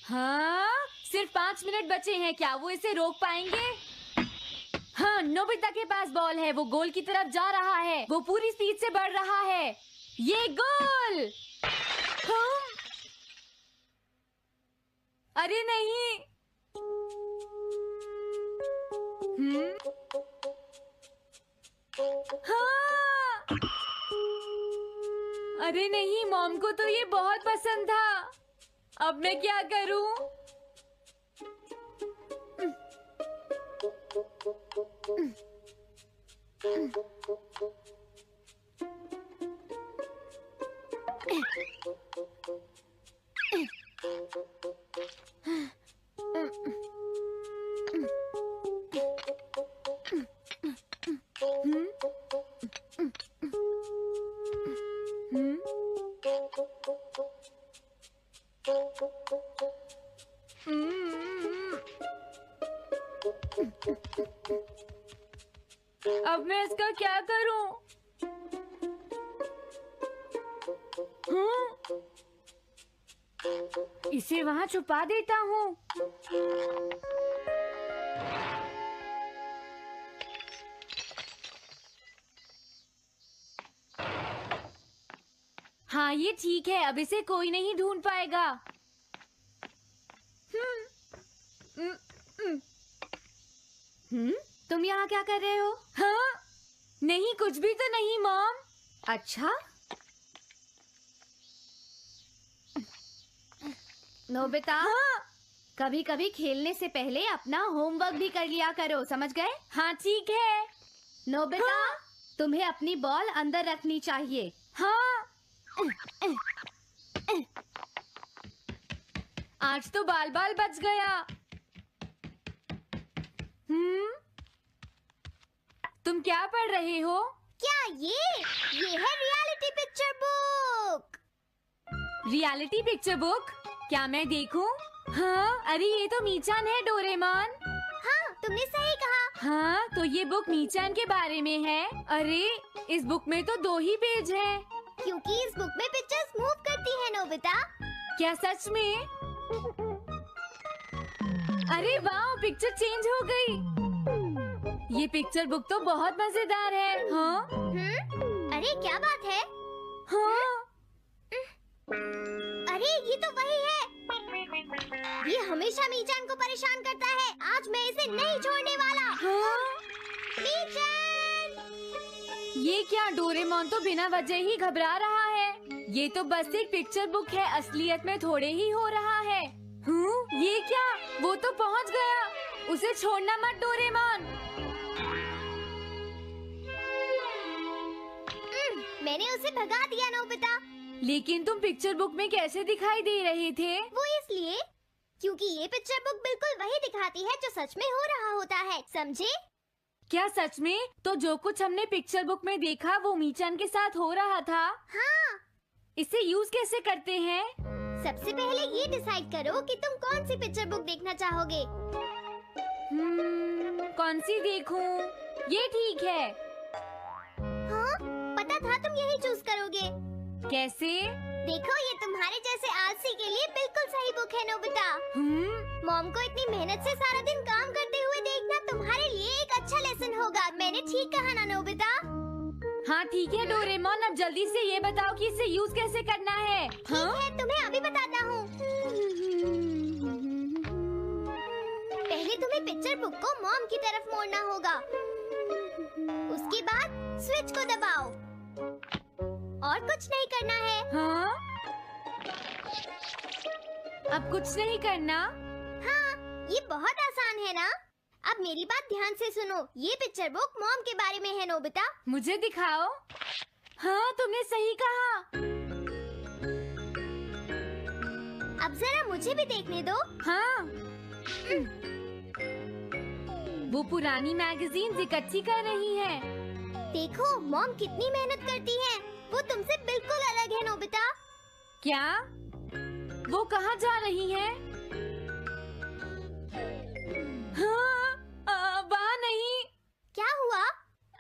हाँ, सिर्फ 5 मिनट बचे हैं, क्या वो इसे रोक पाएंगे? हाँ, नोबिता के पास बॉल है, वो गोल की तरफ जा रहा है, वो पूरी स्पीड से बढ़ रहा है। ये गोल! हाँ? अरे नहीं! हाँ! अरे नहीं, मॉम को तो ये बहुत पसंद था। अब मैं क्या करूं? अब मैं इसका क्या करूं? इसे वहां छुपा देता हूँ। हाँ, ये ठीक है, अब इसे कोई नहीं ढूंढ पाएगा। तुम यहाँ क्या कर रहे हो? हाँ? नहीं, कुछ भी तो नहीं मॉम। अच्छा? नोबिता, हाँ? कभी कभी खेलने से पहले अपना होमवर्क भी कर लिया करो, समझ गए? हाँ ठीक है। नोबिता, हाँ? तुम्हें अपनी बॉल अंदर रखनी चाहिए। हाँ। आज तो बाल बाल बच गया। तुम क्या पढ़ रहे हो? क्या ये है reality picture book. Reality picture book? क्या मैं देखूं? हाँ, अरे ये तो मीचान है, डोरेमोन। हाँ, तुमने सही कहा। हाँ, तो ये बुक मीचान के बारे में है। अरे, इस बुक में तो 2 ही पेज हैं। क्योंकि इस बुक में पिक्चर्स मूव करती है नोबिता। क्या सच में? अरे वाह, पिक्चर चेंज हो गई। ये पिक्चर बुक तो बहुत मजेदार है। हाँ? अरे क्या बात है? हाँ? अरे ये तो वही है। ये हमेशा मीचान को परेशान करता है। आज मैं इसे नहीं छोड़ने वाला। हाँ? मीचान! ये क्या, डोरेमोन तो बिना वजह ही घबरा रहा है। ये तो बस एक पिक्चर बुक है, असलियत में थोड़े ही हो रहा है। ये क्या? वो तो पहुंच गया। उसे छोड़ना मत डोरेमोन। मैंने उसे भगा दिया नोबिता। लेकिन तुम पिक्चर बुक में कैसे दिखाई दे रहे थे? वो इसलिए क्योंकि ये पिक्चर बुक बिल्कुल वही दिखाती है जो सच में हो रहा होता है, समझे? क्या सच में? तो जो कुछ हमने पिक्चर बुक में देखा वो मीचान के साथ हो रहा था? हाँ। इसे यूज कैसे करते हैं? सबसे पहले ये डिसाइड करो कि तुम कौन सी पिक्चर बुक देखना चाहोगे। कौन सी देखूं? ये ठीक है। हाँ, पता था तुम यही चूज करोगे। कैसे? देखो, ये तुम्हारे जैसे आलसी के लिए बिल्कुल सही बुक है नोबिता। मॉम को इतनी मेहनत से सारा दिन काम करते हुए देखना तुम्हारे लिए एक अच्छा लेसन होगा। मैंने ठीक कहा ना नोबिता? हाँ ठीक है डोरेमोन, अब जल्दी से ये बताओ कि इसे यूज कैसे करना है। ठीक है, तुम्हें अभी बताता हूँ। पहले तुम्हें पिक्चर बुक को मॉम की तरफ मोड़ना होगा। उसके बाद स्विच को दबाओ और कुछ नहीं करना है। हाँ? अब कुछ नहीं करना? हाँ, ये बहुत आसान है ना? अब मेरी बात ध्यान से सुनो। ये पिक्चर बुक मॉम के बारे में है नोबिता। मुझे दिखाओ। हाँ, तुमने सही कहा। अब जरा मुझे भी देखने दो। हाँ। वो पुरानी मैगजीन्स इकट्ठी कर रही है। देखो, मॉम कितनी मेहनत करती है। वो तुमसे बिल्कुल अलग है नोबिता। क्या? वो कहाँ जा रही है? हाँ, वहाँ नहीं। क्या हुआ?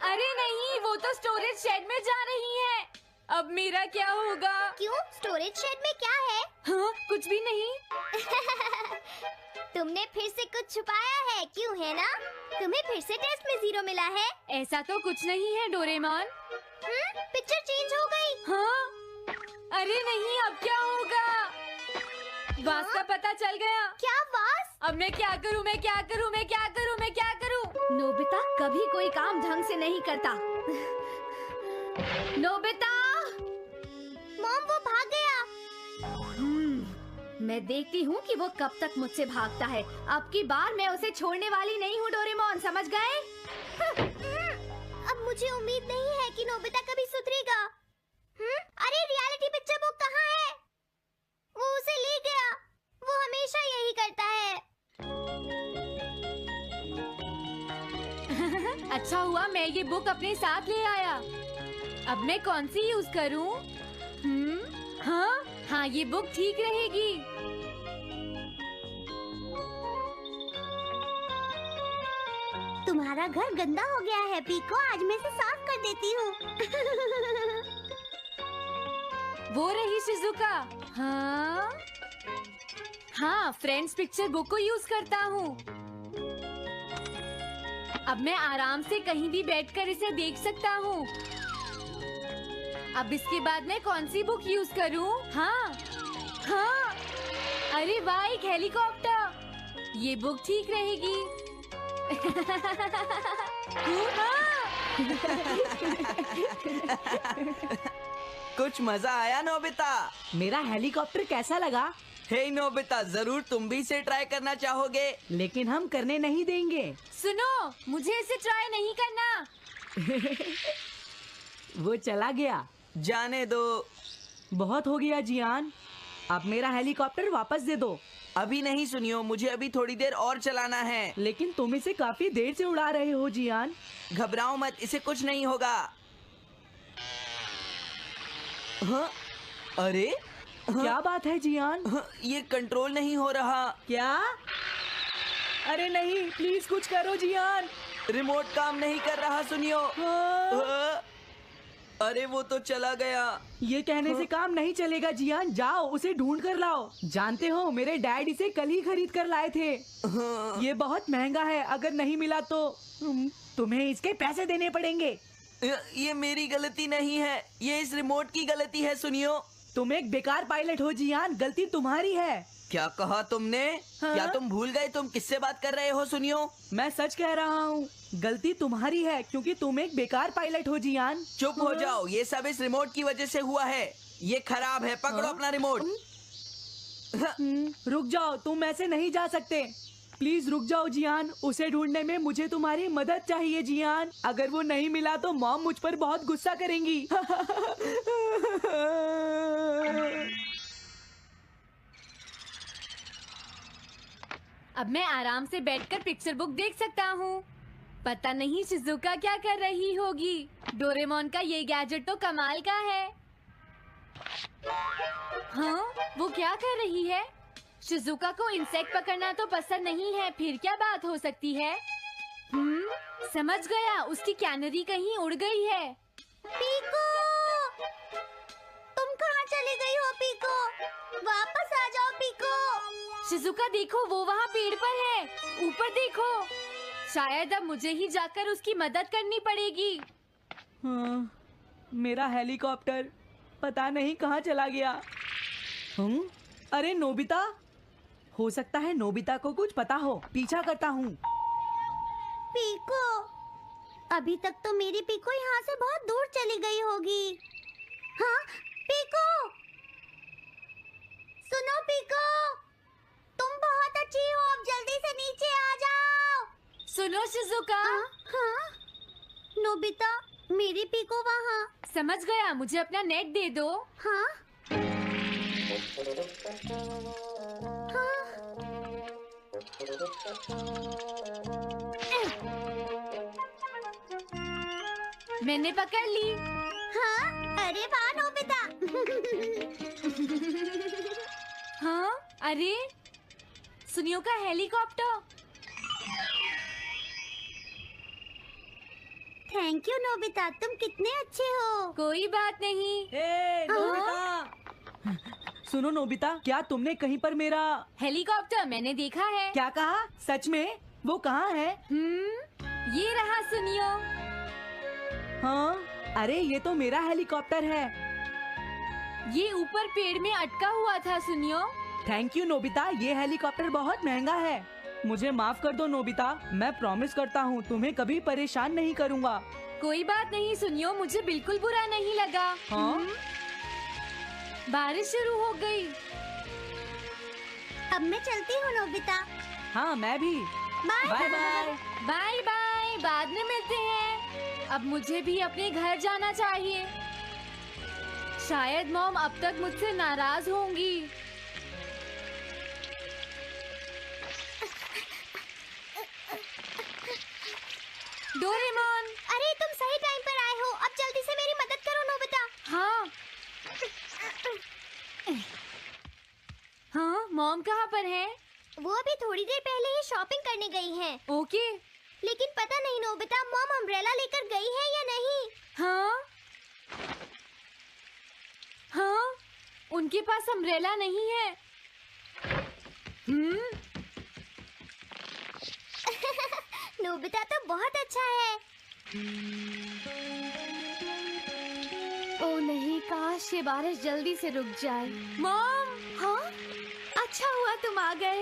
अरे नहीं, वो तो स्टोरेज शेड में जा रही है। अब मेरा क्या होगा? क्यों? स्टोरेज शेड में क्या है? हाँ, कुछ भी नहीं। तुमने फिर से कुछ छुपाया है, क्यों है ना? तुम्हें फिर से टेस्ट में 0 मिला है। ऐसा तो कुछ नहीं है डोरेमोन। पिक्चर चेंज हो गई। हाँ? अरे नहीं, अब क्या होगा? वास का पता चल गया। क्या वास? अब मैं क्या करूँ? मैं क्या करूँ? मैं क्या करूँ? मैं क्या करूँ? नोबिता कभी कोई काम ढंग से नहीं करता। नोबिता! मॉम, वो भाग गया। मैं देखती हूँ कि वो कब तक मुझसे भागता है। अब की बार मैं उसे छोड़ने वाली नहीं हूँ डोरेमोन, समझ गए? अब मुझे उम्मीद नहीं है कि नोबिता कभी सुधरेगा। अरे रियलिटी पिक्चर बुक कहाँ है? वो उसे ले गया। वो हमेशा यही करता है। अच्छा हुआ मैं ये बुक अपने साथ ले आया। अब मैं कौन सी यूज करूँ? हाँ, ये बुक ठीक रहेगी। तुम्हारा घर गंदा हो गया है पीको, आज मैं इसे साफ कर देती हूँ। वो रही शिजुका। हाँ, फ्रेंड्स पिक्चर बुक को यूज करता हूँ। अब मैं आराम से कहीं भी बैठकर इसे देख सकता हूँ। अब इसके बाद मैं कौन सी बुक यूज करूँ? हाँ, अरे वाह, एक हेलीकॉप्टर। ये बुक ठीक रहेगी। कुछ मजा आया नोबिता? मेरा हेलीकॉप्टर कैसा लगा? हे नोबिता, जरूर तुम भी इसे ट्राई करना चाहोगे। लेकिन हम करने नहीं देंगे। सुनो, मुझे इसे ट्राई नहीं करना। वो चला गया। जाने दो। बहुत हो गया जियान, अब मेरा हेलीकॉप्टर वापस दे दो। अभी नहीं सुनियो, मुझे अभी थोड़ी देर और चलाना है। लेकिन तुम इसे काफी देर से उड़ा रहे हो जियान। घबराओ मत, इसे कुछ नहीं होगा। हाँ? अरे क्या बात है जियान? ये कंट्रोल नहीं हो रहा। क्या? अरे नहीं, प्लीज कुछ करो जियान। रिमोट काम नहीं कर रहा, सुनियो। हाँ। अरे वो तो चला गया। ये कहने से काम नहीं चलेगा जियान, जाओ उसे ढूंढ कर लाओ। जानते हो मेरे डैड इसे कल ही खरीद कर लाए थे। ये बहुत महंगा है, अगर नहीं मिला तो तुम्हें इसके पैसे देने पड़ेंगे। ये मेरी गलती नहीं है, ये इस रिमोट की गलती है, सुनियो। तुम एक बेकार पायलट हो जियान, गलती तुम्हारी है। क्या कहा तुमने? हाँ? क्या तुम भूल गए तुम किससे बात कर रहे हो? सुनियो, मैं सच कह रहा हूँ, गलती तुम्हारी है क्योंकि तुम एक बेकार पायलट हो जियान। चुप हो जाओ, ये सब इस रिमोट की वजह से हुआ है। ये खराब है, पकड़ो अपना रिमोट। रुक जाओ, तुम ऐसे नहीं जा सकते। प्लीज रुक जाओ जियान, उसे ढूंढने में मुझे तुम्हारी मदद चाहिए जियान। अगर वो नहीं मिला तो मॉम मुझ पर बहुत गुस्सा करेंगी। अब मैं आराम से बैठकर पिक्चर बुक देख सकता हूँ। पता नहीं शिजुका क्या कर रही होगी। डोरेमोन का ये गैजेट तो कमाल का है। हाँ, वो क्या कर रही है? शिजुका को इंसेक्ट पकड़ना तो पसंद नहीं है, फिर क्या बात हो सकती है? समझ गया, उसकी कैनरी कहीं उड़ गई है। पीको, तुम कहाँ चली गई हो पीको? वापस आ जाओ पीको। शिजुका देखो, वो वहाँ पेड़ पर है। ऊपर देखो। शायद अब मुझे ही जाकर उसकी मदद करनी पड़ेगी। हाँ, मेरा हेलीकॉप्टर पता नहीं कहाँ चला गया। अरे नोबिता, हो सकता है नोबिता को कुछ पता हो, पीछा करता हूँ। पीको, अभी तक तो मेरी पीको यहाँ से बहुत दूर चली गई होगी। हाँ, पीको, सुनो पीको, तुम बहुत अच्छी हो, अब जल्दी से नीचे आ जाओ। सुनो शिजुका। हाँ, नोबिता, मेरी पीको वहाँ। समझ गया, मुझे अपना नेट दे दो। हाँ, मैंने पकड़ ली। हाँ, अरे वाह नोबिता। हाँ, अरे सुनियो का हेलीकॉप्टर। थैंक यू नोबिता, तुम कितने अच्छे हो। कोई बात नहीं। हे नोबिता, सुनो नोबिता, क्या तुमने कहीं पर मेरा हेलीकॉप्टर मैंने देखा है। क्या कहा? सच में? वो कहाँ है? ये रहा सुनियो। हाँ, अरे ये तो मेरा हेलीकॉप्टर है। ये ऊपर पेड़ में अटका हुआ था सुनियो। थैंक यू नोबिता, ये हेलीकॉप्टर बहुत महंगा है। मुझे माफ कर दो नोबिता, मैं प्रॉमिस करता हूँ तुम्हें कभी परेशान नहीं करूँगा। कोई बात नहीं सुनियो, मुझे बिल्कुल बुरा नहीं लगा। हाँ? बारिश शुरू हो गई। अब मैं चलती हूँ नोबिता। हाँ मैं भी। Bye bye bye. Bye bye, बाद में मिलते हैं। अब मुझे भी अपने घर जाना चाहिए। शायद मॉम अब तक मुझसे नाराज होंगी। डोरेमोन। अरे तुम सही टाइम पर आए हो। अब जल्दी से मेरी मदद करो नोबिता। हाँ हाँ, मॉम कहाँ पर है? वो अभी थोड़ी देर पहले ही शॉपिंग करने गई हैं। ओके। लेकिन पता नहीं नोबिता, मॉम अम्ब्रेला लेकर गई है या नहीं। हाँ हाँ, उनके पास अम्ब्रेला नहीं है। नोबिता तो बहुत अच्छा है। ओ नहीं, काश ये बारिश जल्दी से रुक जाए। मॉम, हाँ, अच्छा हुआ तुम आ गए।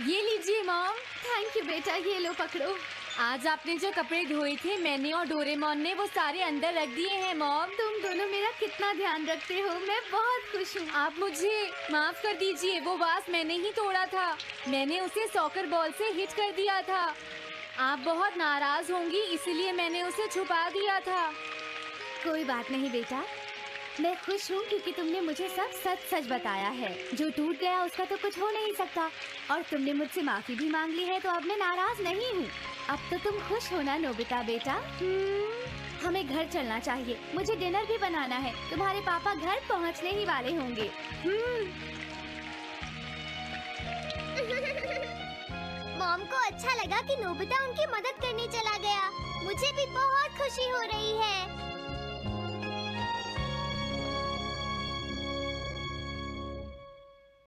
ये लीजिए मॉम। थैंक यू बेटा, ये लो पकड़ो। आज आपने जो कपड़े धोए थे मैंने और डोरेमोन ने वो सारे अंदर रख दिए हैं मॉम। तुम दोनों मेरा कितना ध्यान रखते हो, मैं बहुत खुश हूँ। आप मुझे माफ कर दीजिए, वो वास मैंने ही तोड़ा था। मैंने उसे सॉकर बॉल से हिट कर दिया था। आप बहुत नाराज होंगी इसलिए मैंने उसे छुपा दिया था। कोई बात नहीं बेटा, मैं खुश हूँ क्योंकि तुमने मुझे सब सच सच बताया है। जो टूट गया उसका तो कुछ हो नहीं सकता, और तुमने मुझसे माफी भी मांग ली है, तो अब मैं नाराज नहीं हूँ। अब तो तुम खुश हो ना नोबिता बेटा? हमें घर चलना चाहिए, मुझे डिनर भी बनाना है। तुम्हारे पापा घर पहुँचने ही वाले होंगे। मॉम को अच्छा लगा कि नोबिता उनकी मदद करने चला गया। मुझे भी बहुत खुशी हो रही है।